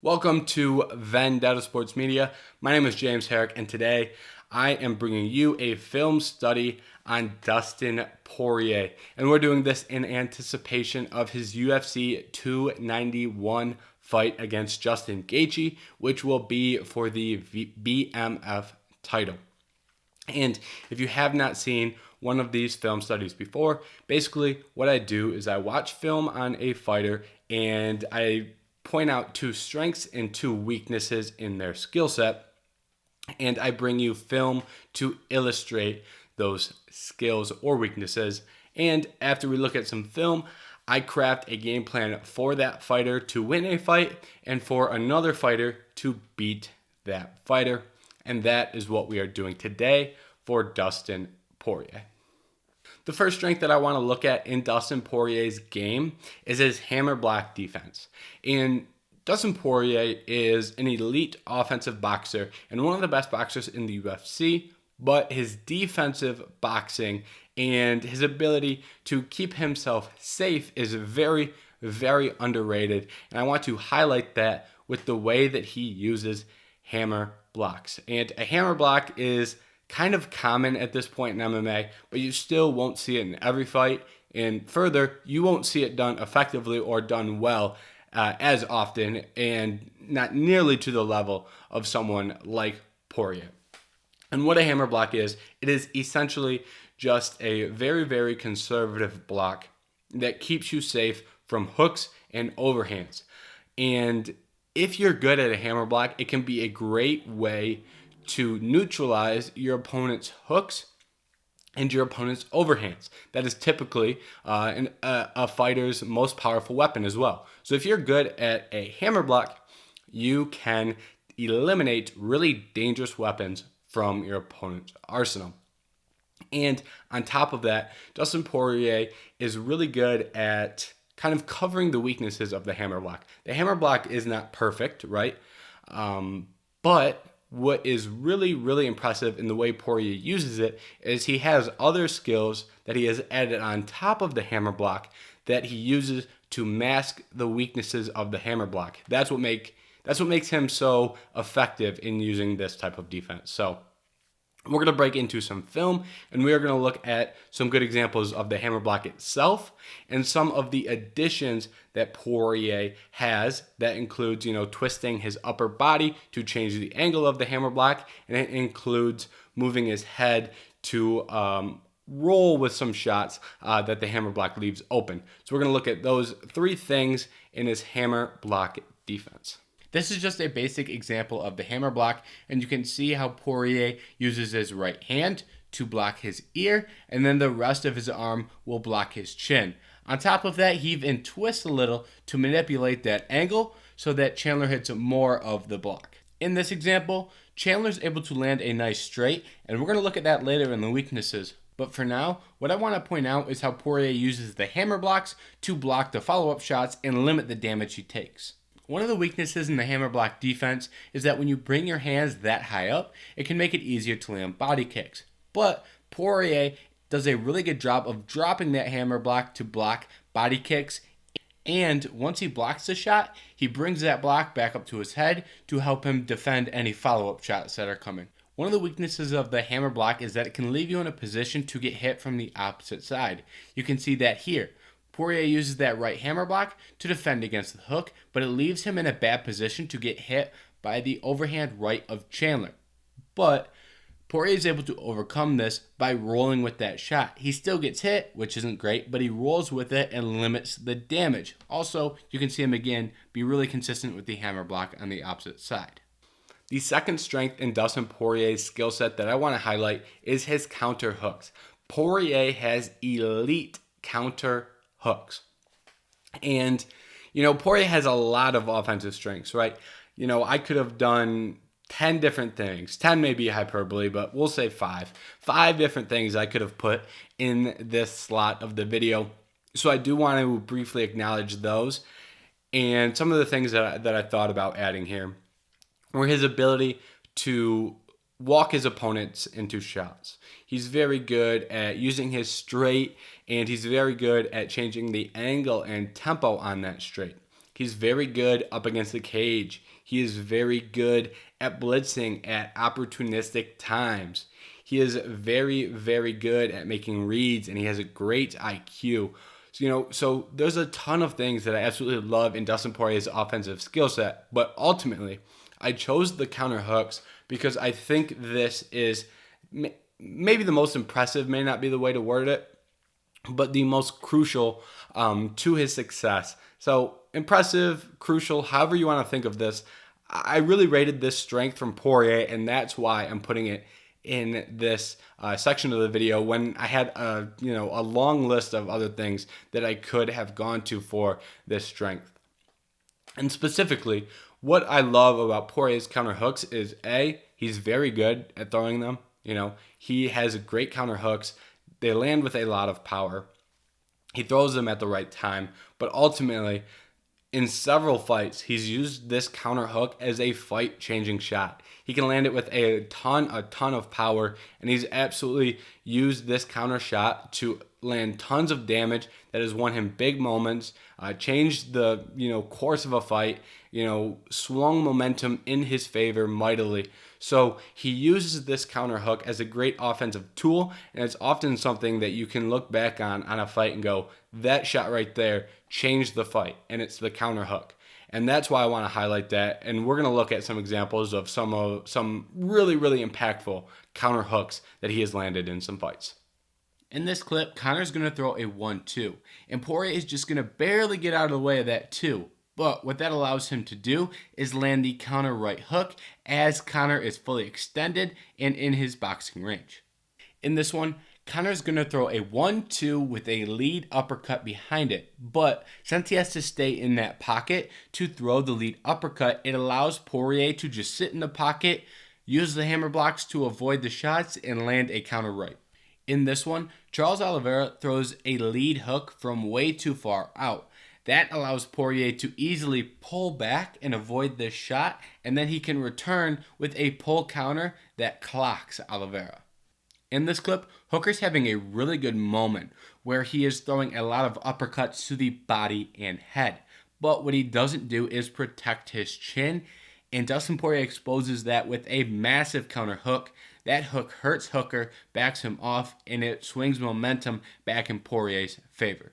Welcome to Vendetta Sports Media. My name is James Herrick, and today I am bringing you a film study on Dustin Poirier. And we're doing this in anticipation of his UFC 291 fight against Justin Gaethje, which will be for the BMF title. And if you have not seen one of these film studies before, basically what I do is I watch film on a fighter and I point out two strengths and two weaknesses in their skill set, and I bring you film to illustrate those skills or weaknesses. And after we look at some film, I craft a game plan for that fighter to win a fight and for another fighter to beat that fighter. And that is what we are doing today for Dustin Poirier. The first strength that I want to look at in Dustin Poirier's game is his hammer block defense. And Dustin Poirier is an elite offensive boxer and one of the best boxers in the UFC, but his defensive boxing and his ability to keep himself safe is very, very underrated. And I want to highlight that with the way that he uses hammer blocks. And a hammer block is kind of common at this point in MMA, but you still won't see it in every fight. And further, you won't see it done effectively or done well as often, and not nearly to the level of someone like Poirier. And what a hammer block is, it is essentially just a very, very conservative block that keeps you safe from hooks and overhands. And if you're good at a hammer block, it can be a great way to neutralize your opponent's hooks and your opponent's overhands. That is typically a fighter's most powerful weapon as well. So if you're good at a hammer block, you can eliminate really dangerous weapons from your opponent's arsenal. And on top of that, Dustin Poirier is really good at kind of covering the weaknesses of the hammer block. The hammer block is not perfect, right? But what is really, really impressive in the way Poirier uses it is he has other skills that he has added on top of the hammer block that he uses to mask the weaknesses of the hammer block. That's what makes him so effective in using this type of defense. So we're going to break into some film, and we are going to look at some good examples of the hammer block itself and some of the additions that Poirier has that includes, twisting his upper body to change the angle of the hammer block, and it includes moving his head to roll with some shots that the hammer block leaves open. So we're going to look at those three things in his hammer block defense. This is just a basic example of the hammer block, and you can see how Poirier uses his right hand to block his ear, and then the rest of his arm will block his chin. On top of that, he even twists a little to manipulate that angle so that Chandler hits more of the block. In this example, Chandler's able to land a nice straight, and we're going to look at that later in the weaknesses. But for now, what I want to point out is how Poirier uses the hammer blocks to block the follow-up shots and limit the damage he takes. One of the weaknesses in the hammer block defense is that when you bring your hands that high up, it can make it easier to land body kicks. But Poirier does a really good job of dropping that hammer block to block body kicks. And once he blocks the shot, he brings that block back up to his head to help him defend any follow-up shots that are coming. One of the weaknesses of the hammer block is that it can leave you in a position to get hit from the opposite side. You can see that here. Poirier uses that right hammer block to defend against the hook, but it leaves him in a bad position to get hit by the overhand right of Chandler. But Poirier is able to overcome this by rolling with that shot. He still gets hit, which isn't great, but he rolls with it and limits the damage. Also, you can see him again be really consistent with the hammer block on the opposite side. The second strength in Dustin Poirier's skill set that I want to highlight is his counter hooks. Poirier has elite counter hooks. And, Poirier has a lot of offensive strengths, right? I could have done 10 different things. 10 may be hyperbole, but we'll say 5. 5 different things I could have put in this slot of the video. So I do want to briefly acknowledge those. And some of the things that I thought about adding here were his ability to walk his opponents into shots. He's very good at using his straight, and he's very good at changing the angle and tempo on that straight. He's very good up against the cage. He is very good at blitzing at opportunistic times. He is very, very good at making reads, and he has a great IQ. So there's a ton of things that I absolutely love in Dustin Poirier's offensive skill set, but ultimately, I chose the counter hooks because I think this is maybe the most impressive, may not be the way to word it, but the most crucial to his success. So impressive, crucial, however you want to think of this. I really rated this strength from Poirier, and that's why I'm putting it in this section of the video when I had a long list of other things that I could have gone to for this strength. And specifically, what I love about Poirier's counter hooks is he's very good at throwing them. He has great counter hooks. They land with a lot of power. He throws them at the right time, but ultimately, in several fights, he's used this counter hook as a fight-changing shot. He can land it with a ton of power, and he's absolutely used this counter shot to land tons of damage that has won him big moments, changed the course of a fight, swung momentum in his favor mightily. So he uses this counter hook as a great offensive tool, and it's often something that you can look back on a fight and go, that shot right there changed the fight, and it's the counter hook. And that's why I want to highlight that, and we're going to look at some examples of some really, really impactful counter hooks that he has landed in some fights. In this clip, Conor's going to throw a 1-2, and Poirier is just going to barely get out of the way of that 2. But what that allows him to do is land the counter right hook as Conor is fully extended and in his boxing range. In this one, Conor's going to throw a 1-2 with a lead uppercut behind it, but since he has to stay in that pocket to throw the lead uppercut, it allows Poirier to just sit in the pocket, use the hammer blocks to avoid the shots, and land a counter right. In this one, Charles Oliveira throws a lead hook from way too far out. That allows Poirier to easily pull back and avoid this shot, and then he can return with a pull counter that clocks Oliveira. In this clip, Hooker's having a really good moment where he is throwing a lot of uppercuts to the body and head. But what he doesn't do is protect his chin, and Dustin Poirier exposes that with a massive counter hook. That hook hurts Hooker, backs him off, and it swings momentum back in Poirier's favor.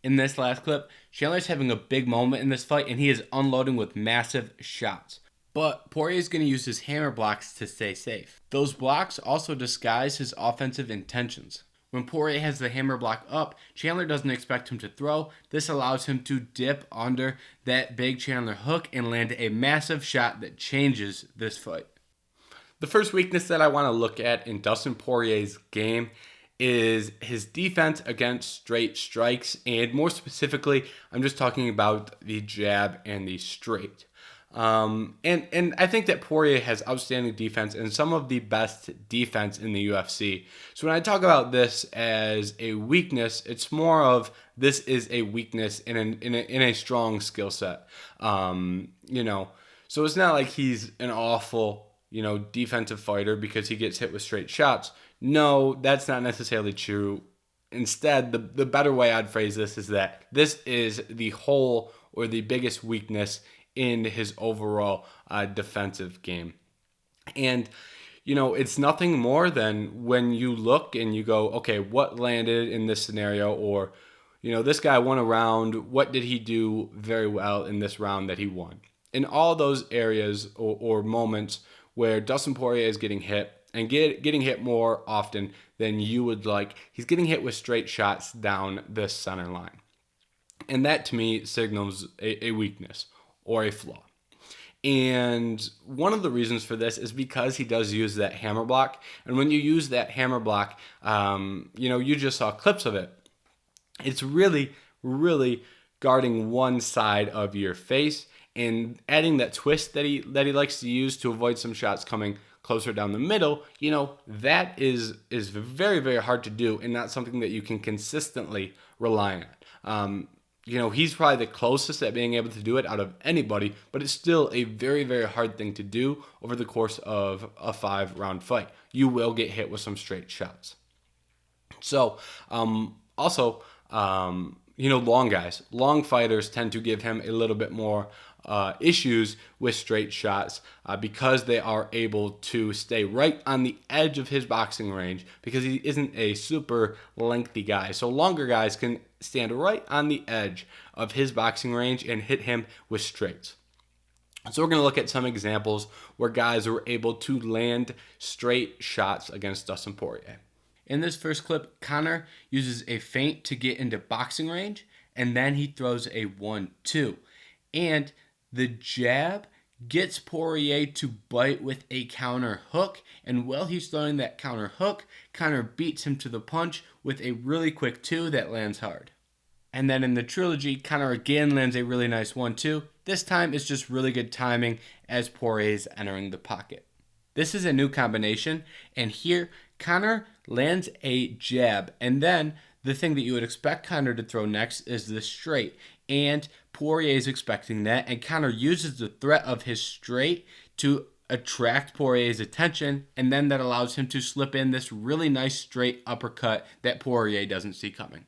In this last clip, Chandler's having a big moment in this fight, and he is unloading with massive shots. But Poirier is going to use his hammer blocks to stay safe. Those blocks also disguise his offensive intentions. When Poirier has the hammer block up, Chandler doesn't expect him to throw. This allows him to dip under that big Chandler hook and land a massive shot that changes this fight. The first weakness that I want to look at in Dustin Poirier's game is his defense against straight strikes, and more specifically, I'm just talking about the jab and the straight. And I think that Poirier has outstanding defense and some of the best defense in the UFC. So when I talk about this as a weakness, it's more of this is a weakness in a strong skill set. So it's not like he's an awful defensive fighter because he gets hit with straight shots. No, that's not necessarily true. Instead, the better way I'd phrase this is that this is the whole or the biggest weakness in his overall defensive game. And, it's nothing more than when you look and you go, okay, what landed in this scenario? Or, this guy won a round. What did he do very well in this round that he won? In all those areas or moments where Dustin Poirier is getting hit and getting hit more often than you would like, he's getting hit with straight shots down this center line. And that to me signals a weakness or a flaw. And one of the reasons for this is because he does use that hammer block. And when you use that hammer block, you just saw clips of it. It's really, really guarding one side of your face and adding that twist that he likes to use to avoid some shots coming closer down the middle. That is very, very hard to do and not something that you can consistently rely on. He's probably the closest at being able to do it out of anybody, but it's still a very, very hard thing to do over the course of a 5-round fight. You will get hit with some straight shots. So, long guys. Long fighters tend to give him a little bit more issues with straight shots because they are able to stay right on the edge of his boxing range because he isn't a super lengthy guy. So longer guys can stand right on the edge of his boxing range and hit him with straights. So we're going to look at some examples where guys were able to land straight shots against Dustin Poirier. In this first clip, Conor uses a feint to get into boxing range, and then he throws a 1-2. And the jab gets Poirier to bite with a counter hook, and while he's throwing that counter hook, Conor beats him to the punch with a really quick 2 that lands hard. And then in the trilogy, Conor again lands a really nice 1-2. This time it's just really good timing as Poirier is entering the pocket. This is a new combination, and here Conor lands a jab, and then the thing that you would expect Conor to throw next is the straight, and Poirier is expecting that, and Conor uses the threat of his straight to attract Poirier's attention, and then that allows him to slip in this really nice straight uppercut that Poirier doesn't see coming.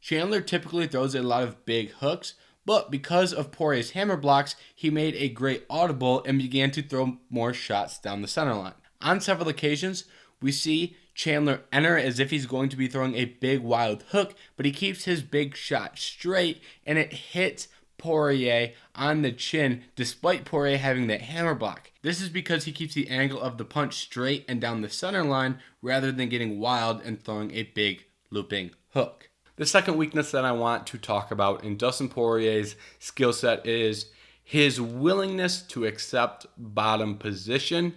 Chandler typically throws a lot of big hooks, but because of Poirier's hammer blocks, he made a great audible and began to throw more shots down the center line. On several occasions, we see Chandler enter as if he's going to be throwing a big wild hook, but he keeps his big shot straight and it hits Poirier on the chin despite Poirier having that hammer block. This is because he keeps the angle of the punch straight and down the center line rather than getting wild and throwing a big looping hook. The second weakness that I want to talk about in Dustin Poirier's skill set is his willingness to accept bottom position,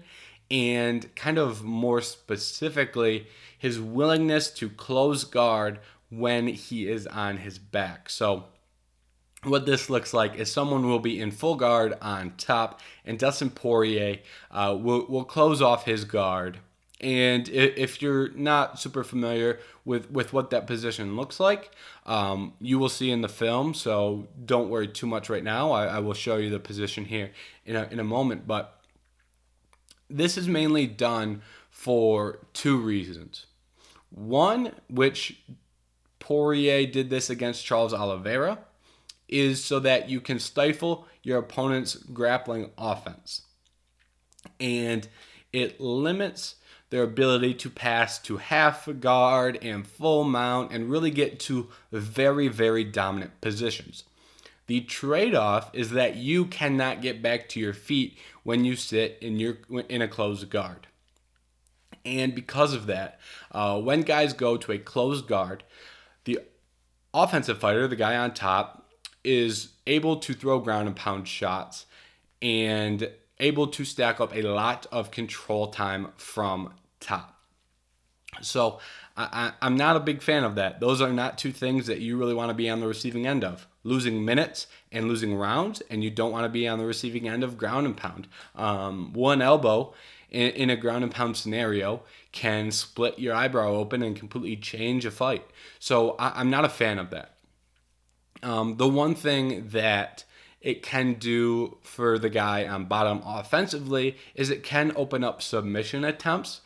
and kind of more specifically, his willingness to close guard when he is on his back. So what this looks like is someone will be in full guard on top, and Dustin Poirier will close off his guard. And if you're not super familiar with what that position looks like, you will see in the film, so don't worry too much right now. I will show you the position here in a moment, but this is mainly done for two reasons. One, which Poirier did this against Charles Oliveira, is so that you can stifle your opponent's grappling offense. And it limits their ability to pass to half guard and full mount and really get to very, very dominant positions. The trade-off is that you cannot get back to your feet when you sit in a closed guard. And because of that, when guys go to a closed guard, the offensive fighter, the guy on top, is able to throw ground and pound shots and able to stack up a lot of control time from top. So I'm not a big fan of that. Those are not two things that you really want to be on the receiving end of. Losing minutes and losing rounds, and you don't want to be on the receiving end of ground and pound. One elbow in a ground and pound scenario can split your eyebrow open and completely change a fight. So I'm not a fan of that. The one thing that it can do for the guy on bottom offensively is it can open up submission attempts.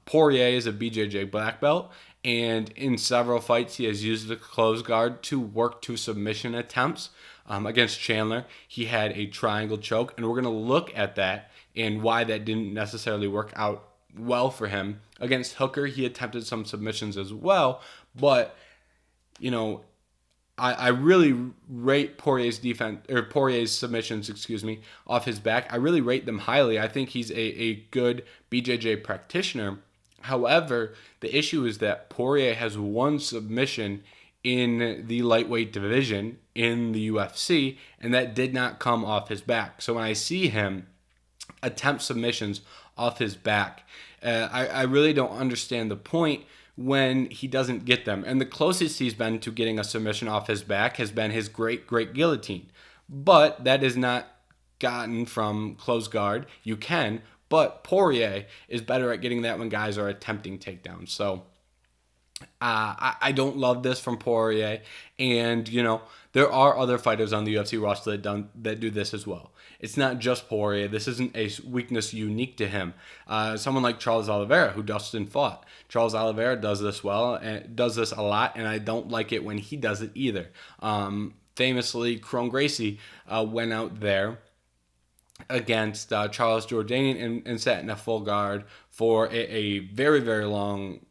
Poirier is a BJJ black belt, and in several fights he has used the close guard to work to submission attempts. Against Chandler, he had a triangle choke, and we're going to look at that and why that didn't necessarily work out well for him. Against Hooker, he attempted some submissions as well, but I really rate Poirier's submissions, off his back. I really rate them highly. I think he's a good BJJ practitioner. However, the issue is that Poirier has one submission in the lightweight division in the UFC, and that did not come off his back. So when I see him attempt submissions off his back, I really don't understand the point when he doesn't get them. And the closest he's been to getting a submission off his back has been his great guillotine. But that is not gotten from close guard. You can, but Poirier is better at getting that when guys are attempting takedowns. So I don't love this from Poirier. And, there are other fighters on the UFC roster that do this as well. It's not just Poirier. This isn't a weakness unique to him. Someone like Charles Oliveira, who Dustin fought. Charles Oliveira does this well and does this a lot, and I don't like it when he does it either. Famously, Kron Gracie went out there against Charles Jourdain and sat in a full guard for a very, very long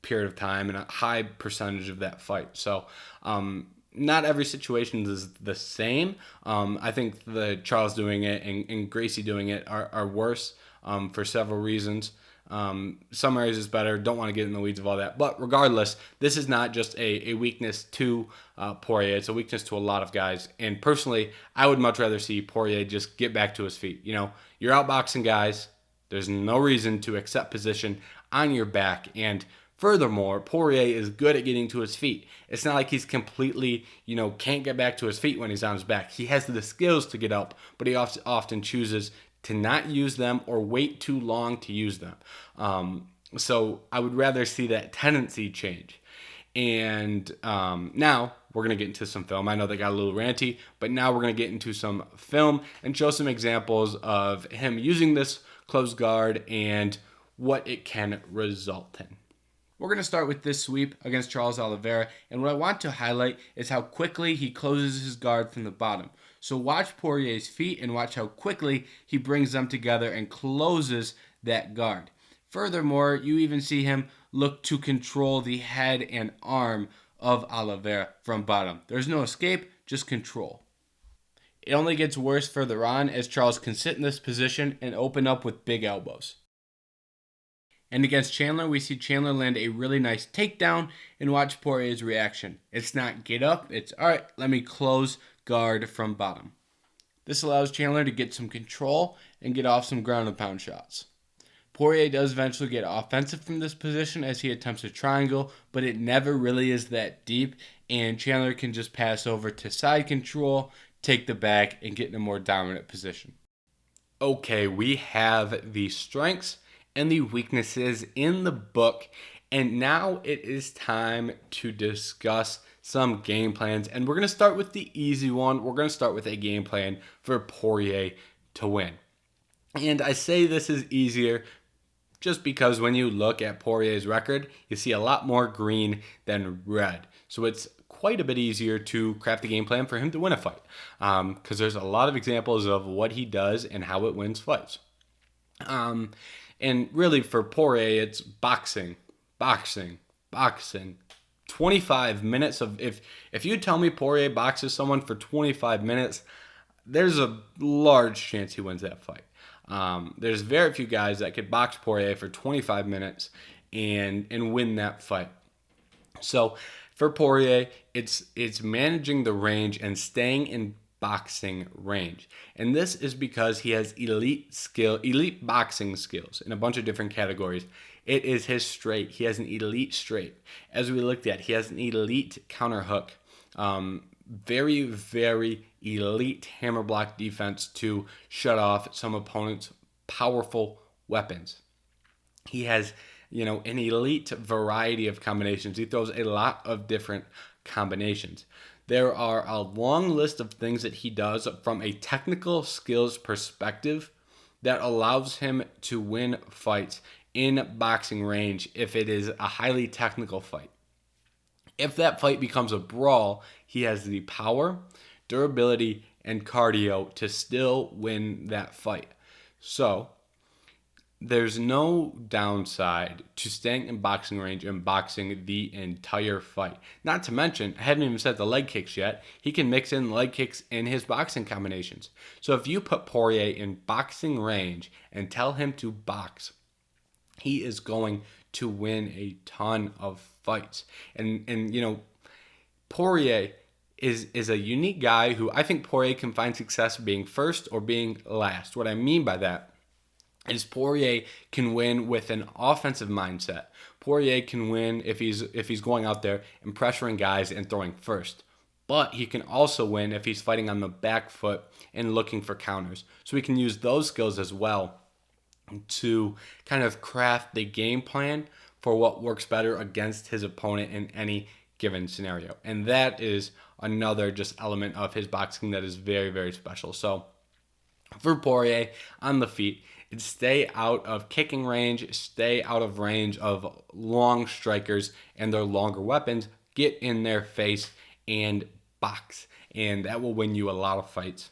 period of time and a high percentage of that fight. So not every situation is the same. I think the Charles doing it and Gracie doing it are worse for several reasons. Some areas is better. Don't want to get in the weeds of all that. But regardless, this is not just a weakness to Poirier. It's a weakness to a lot of guys. And personally, I would much rather see Poirier just get back to his feet. You know, you're outboxing guys. There's no reason to accept position on your back. And furthermore, Poirier is good at getting to his feet. It's not like he's completely, can't get back to his feet when he's on his back. He has the skills to get up, but he often chooses to not use them or wait too long to use them. So I would rather see that tendency change. And now we're going to get into some film. I know they got a little ranty, but now we're going to get into some film and show some examples of him using this closed guard and what it can result in. We're going to start with this sweep against Charles Oliveira, and what I want to highlight is how quickly he closes his guard from the bottom. So watch Poirier's feet and watch how quickly he brings them together and closes that guard. Furthermore, you even see him look to control the head and arm of Oliveira from bottom. There's no escape, just control. It only gets worse further on as Charles can sit in this position and open up with big elbows. And against Chandler, we see Chandler land a really nice takedown and watch Poirier's reaction. It's not get up, it's all right, let me close guard from bottom. This allows Chandler to get some control and get off some ground and pound shots. Poirier does eventually get offensive from this position as he attempts a triangle, but it never really is that deep, and Chandler can just pass over to side control, take the back, and get in a more dominant position. Okay, we have the strengths and the weaknesses in the book, and now it is time to discuss some game plans, and we're going to start with the easy one. We're going to start with a game plan for Poirier to win. And I say this is easier just because when you look at Poirier's record, you see a lot more green than red. So it's quite a bit easier to craft a game plan for him to win a fight, because there's a lot of examples of what he does and how it wins fights. And really for Poirier, it's boxing. 25 minutes of if you tell me Poirier boxes someone for 25 minutes, there's a large chance he wins that fight. There's very few guys that could box Poirier for 25 minutes and win that fight. So for Poirier, it's managing the range and staying in boxing range. And this is because he has elite boxing skills in a bunch of different categories. It is his straight. He has an elite straight. As we looked at, he has an elite counter hook. Very, very elite hammer block defense to shut off some opponents' powerful weapons. He has, an elite variety of combinations. He throws a lot of different combinations. There are a long list of things that he does from a technical skills perspective that allows him to win fights in boxing range if it is a highly technical fight. If that fight becomes a brawl, he has the power, durability, and cardio to still win that fight. So there's no downside to staying in boxing range and boxing the entire fight. Not to mention, I haven't even said the leg kicks yet. He can mix in leg kicks in his boxing combinations. So if you put Poirier in boxing range and tell him to box, he is going to win a ton of fights. And Poirier is a unique guy who I think Poirier can find success being first or being last. What I mean by that is Poirier can win with an offensive mindset. Poirier can win if he's going out there and pressuring guys and throwing first. But he can also win if he's fighting on the back foot and looking for counters. So he can use those skills as well to kind of craft the game plan for what works better against his opponent in any given scenario. And that is another just element of his boxing that is very, very special. So for Poirier on the feet, it's stay out of kicking range, stay out of range of long strikers and their longer weapons, get in their face and box. And that will win you a lot of fights.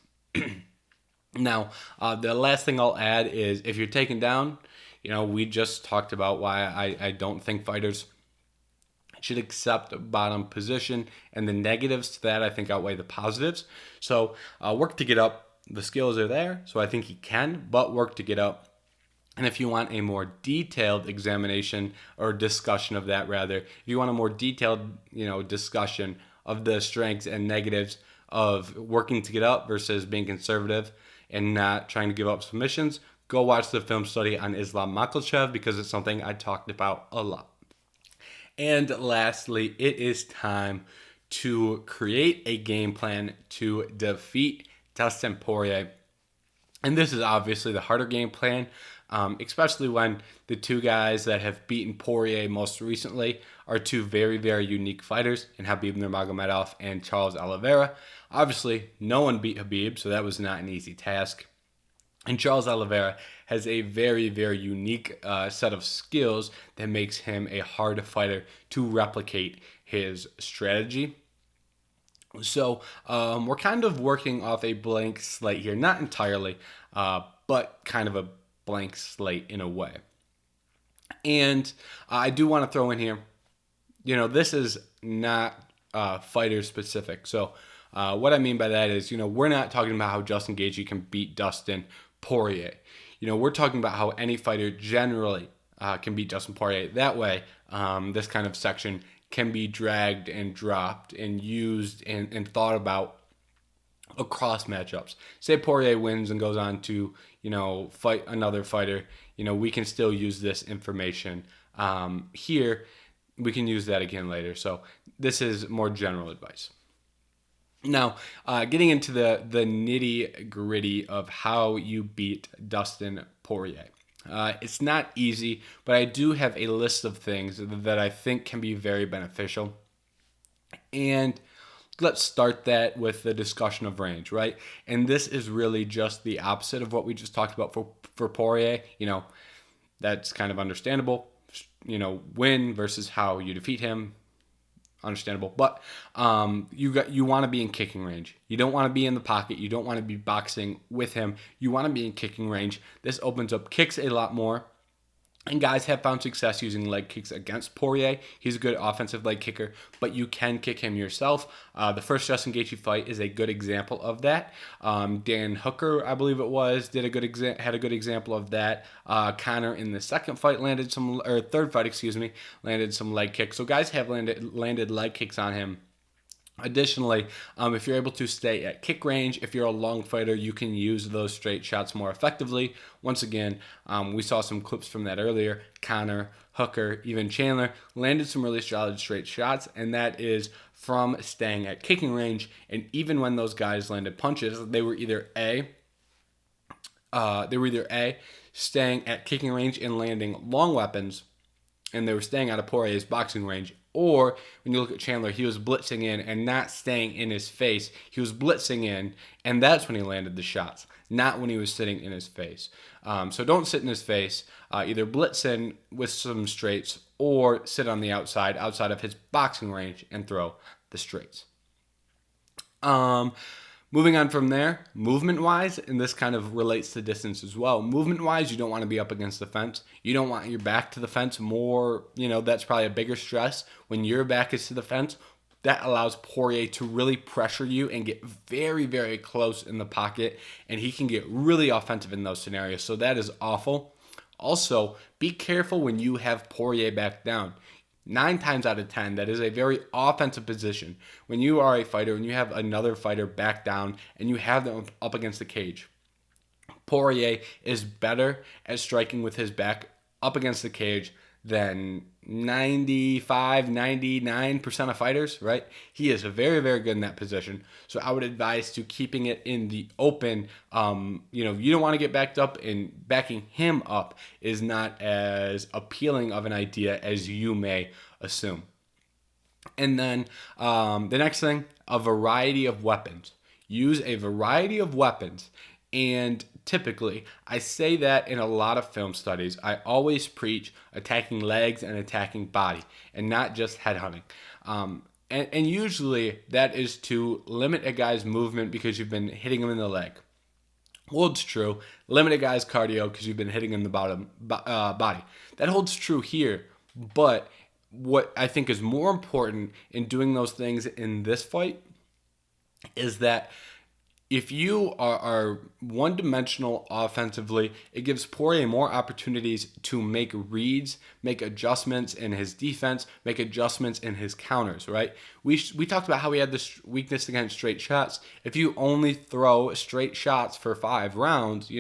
Now, the last thing I'll add is if you're taken down, we just talked about why I don't think fighters should accept bottom position, and the negatives to that I think outweigh the positives. So work to get up. The skills are there, so I think he can, but work to get up. And if you want a more detailed examination or discussion of that, rather, if you want a more detailed, discussion of the strengths and negatives of working to get up versus being conservative and not trying to give up submissions, go watch the film study on Islam Makhachev because it's something I talked about a lot. And lastly, it is time to create a game plan to defeat Dustin Poirier. And this is obviously the harder game plan, especially when the two guys that have beaten Poirier most recently are two very, very unique fighters in Khabib Nurmagomedov and Charles Oliveira. Obviously, no one beat Khabib, so that was not an easy task. And Charles Oliveira has a very, very unique set of skills that makes him a hard fighter to replicate his strategy. So we're kind of working off a blank slate here. Not entirely, but kind of a blank slate in a way. And I do want to throw in here, this is not fighter specific. So what I mean by that is, we're not talking about how Justin Gaethje can beat Dustin Poirier. We're talking about how any fighter generally can beat Dustin Poirier. That way, this kind of section can be dragged and dropped and used and thought about across matchups. Say Poirier wins and goes on to, fight another fighter. We can still use this information here. We can use that again later. So this is more general advice. Now, getting into the nitty gritty of how you beat Dustin Poirier. It's not easy, but I do have a list of things that I think can be very beneficial. And let's start that with the discussion of range, right? And this is really just the opposite of what we just talked about for Poirier. That's kind of understandable. Win versus how you defeat him. Understandable, but you want to be in kicking range. You don't want to be in the pocket. You don't want to be boxing with him. You want to be in kicking range. This opens up kicks a lot more. And guys have found success using leg kicks against Poirier. He's a good offensive leg kicker, but you can kick him yourself. The first Justin Gaethje fight is a good example of that. Dan Hooker, I believe it was, had a good example of that. Conor in the third fight, landed some leg kicks. So guys have landed leg kicks on him. Additionally, if you're able to stay at kick range, if you're a long fighter, you can use those straight shots more effectively. Once again, we saw some clips from that earlier. Conor, Hooker, even Chandler landed some really solid straight shots, and that is from staying at kicking range. And even when those guys landed punches, they were either A, staying at kicking range and landing long weapons, and they were staying out of Poirier's boxing range. Or when you look at Chandler, he was blitzing in and not staying in his face. He was blitzing in, and that's when he landed the shots, not when he was sitting in his face. So don't sit in his face. Either blitz in with some straights or sit on the outside of his boxing range, and throw the straights. Moving on from there, movement-wise, and this kind of relates to distance as well. Movement-wise, you don't want to be up against the fence. You don't want your back to the fence more. That's probably a bigger stress. When your back is to the fence, that allows Poirier to really pressure you and get very, very close in the pocket, and he can get really offensive in those scenarios. So that is awful. Also, be careful when you have Poirier back down. 9 times out of 10, that is a very offensive position. When you are a fighter and you have another fighter back down and you have them up against the cage, Poirier is better at striking with his back up against the cage than 99% of fighters, right? He is very, very good in that position. So I would advise to keeping it in the open. You don't want to get backed up, and backing him up is not as appealing of an idea as you may assume. And then the next thing, a variety of weapons. Use a variety of weapons. And typically, I say that in a lot of film studies, I always preach attacking legs and attacking body and not just headhunting. And usually that is to limit a guy's movement because you've been hitting him in the leg. Holds true. Limit a guy's cardio because you've been hitting him in the body. That holds true here. But what I think is more important in doing those things in this fight is that if you are one-dimensional offensively, it gives Poirier more opportunities to make reads, make adjustments in his defense, make adjustments in his counters, right? We talked about how he had this weakness against straight shots. If you only throw straight shots for 5 rounds,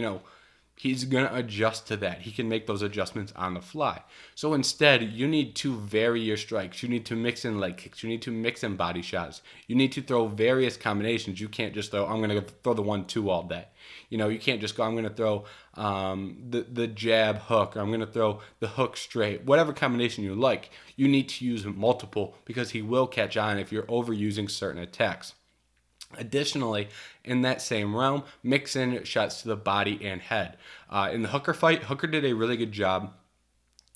he's going to adjust to that. He can make those adjustments on the fly. So instead, you need to vary your strikes. You need to mix in leg kicks. You need to mix in body shots. You need to throw various combinations. You can't just throw, I'm going to throw the 1-2 all day. You can't just go, I'm going to throw the jab hook, or I'm going to throw the hook straight. Whatever combination you like, you need to use multiple because he will catch on if you're overusing certain attacks. Additionally, in that same realm, mix in shots to the body and head. In the Hooker fight, Hooker did a really good job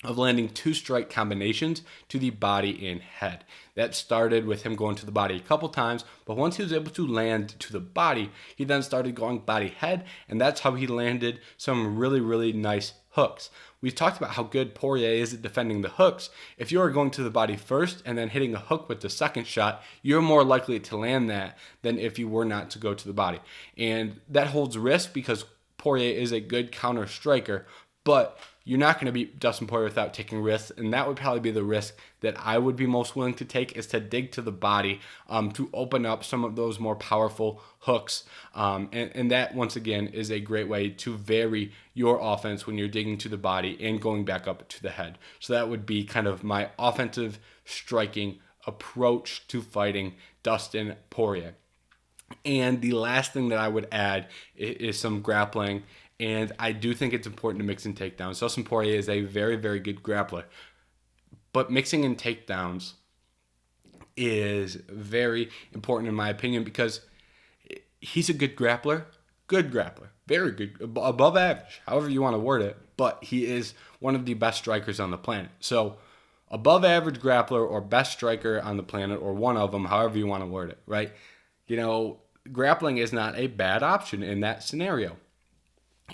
of landing 2 strike combinations to the body and head. That started with him going to the body a couple times, but once he was able to land to the body, he then started going body head, and that's how he landed some really, really nice hooks. We've talked about how good Poirier is at defending the hooks. If you are going to the body first and then hitting a hook with the second shot, you're more likely to land that than if you were not to go to the body. And that holds risk because Poirier is a good counter striker, but you're not going to beat Dustin Poirier without taking risks, and that would probably be the risk that I would be most willing to take, is to dig to the body to open up some of those more powerful hooks. And that, once again, is a great way to vary your offense when you're digging to the body and going back up to the head. So that would be kind of my offensive striking approach to fighting Dustin Poirier. And the last thing that I would add is some grappling. And I do think it's important to mix in takedowns. Dustin Poirier is a very, very good grappler. But mixing in takedowns is very important in my opinion because he's a good grappler, very good, above average, however you want to word it. But he is one of the best strikers on the planet. So above average grappler or best striker on the planet, or one of them, however you want to word it, right? Grappling is not a bad option in that scenario.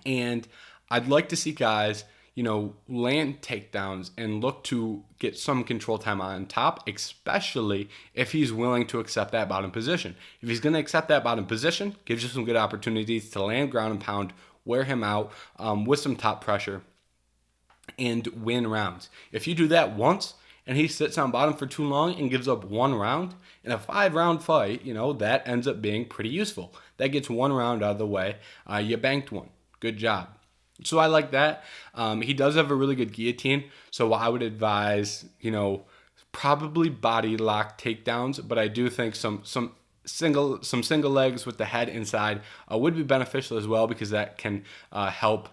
And I'd like to see guys, land takedowns and look to get some control time on top, especially if he's willing to accept that bottom position. If he's going to accept that bottom position, gives you some good opportunities to land ground and pound, wear him out with some top pressure, and win rounds. If you do that once and he sits on bottom for too long and gives up 1 round in a 5-round fight, that ends up being pretty useful. That gets 1 round out of the way. You banked one. Good job. So I like that. He does have a really good guillotine. So I would advise, probably body lock takedowns, but I do think some single legs with the head inside would be beneficial as well, because that can help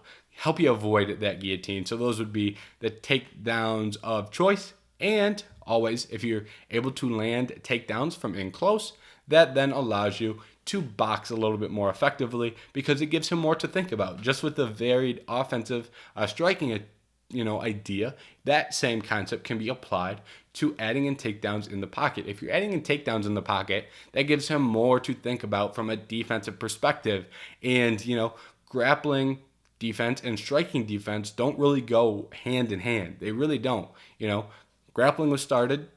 you avoid that guillotine. So those would be the takedowns of choice. And always, if you're able to land takedowns from in close, that then allows you to box a little bit more effectively, because it gives him more to think about. Just with the varied offensive striking idea, that same concept can be applied to adding in takedowns in the pocket. If you're adding in takedowns in the pocket, that gives him more to think about from a defensive perspective. And, grappling defense and striking defense don't really go hand in hand. They really don't. Grappling was started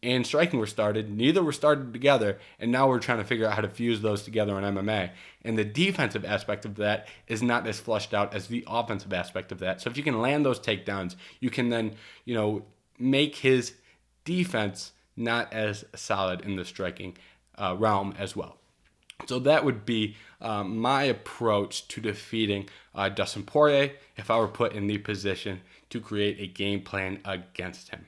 and striking were started. Neither were started together, and now we're trying to figure out how to fuse those together in MMA. And the defensive aspect of that is not as fleshed out as the offensive aspect of that. So if you can land those takedowns, you can then, make his defense not as solid in the striking realm as well. So that would be my approach to defeating Dustin Poirier if I were put in the position to create a game plan against him.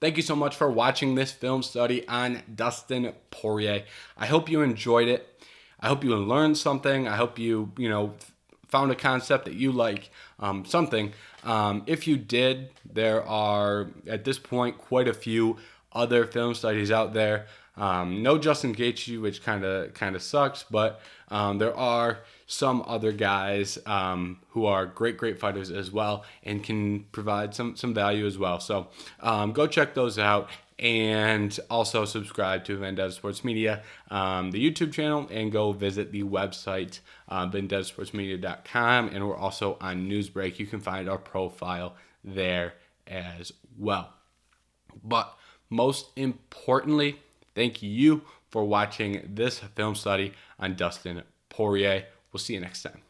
Thank you so much for watching this film study on Dustin Poirier. I hope you enjoyed it. I hope you learned something. I hope you, found a concept that you like, something. If you did, there are, at this point, quite a few other film studies out there. No Justin Gaethje, which kind of sucks, but there are some other guys who are great fighters as well and can provide some value as well. So go check those out. And also subscribe to Vendetta Sports Media, the YouTube channel, and go visit the website, vendettasportsmedia.com. And we're also on Newsbreak. You can find our profile there as well. But most importantly, thank you for watching this film study on Dustin Poirier. We'll see you next time.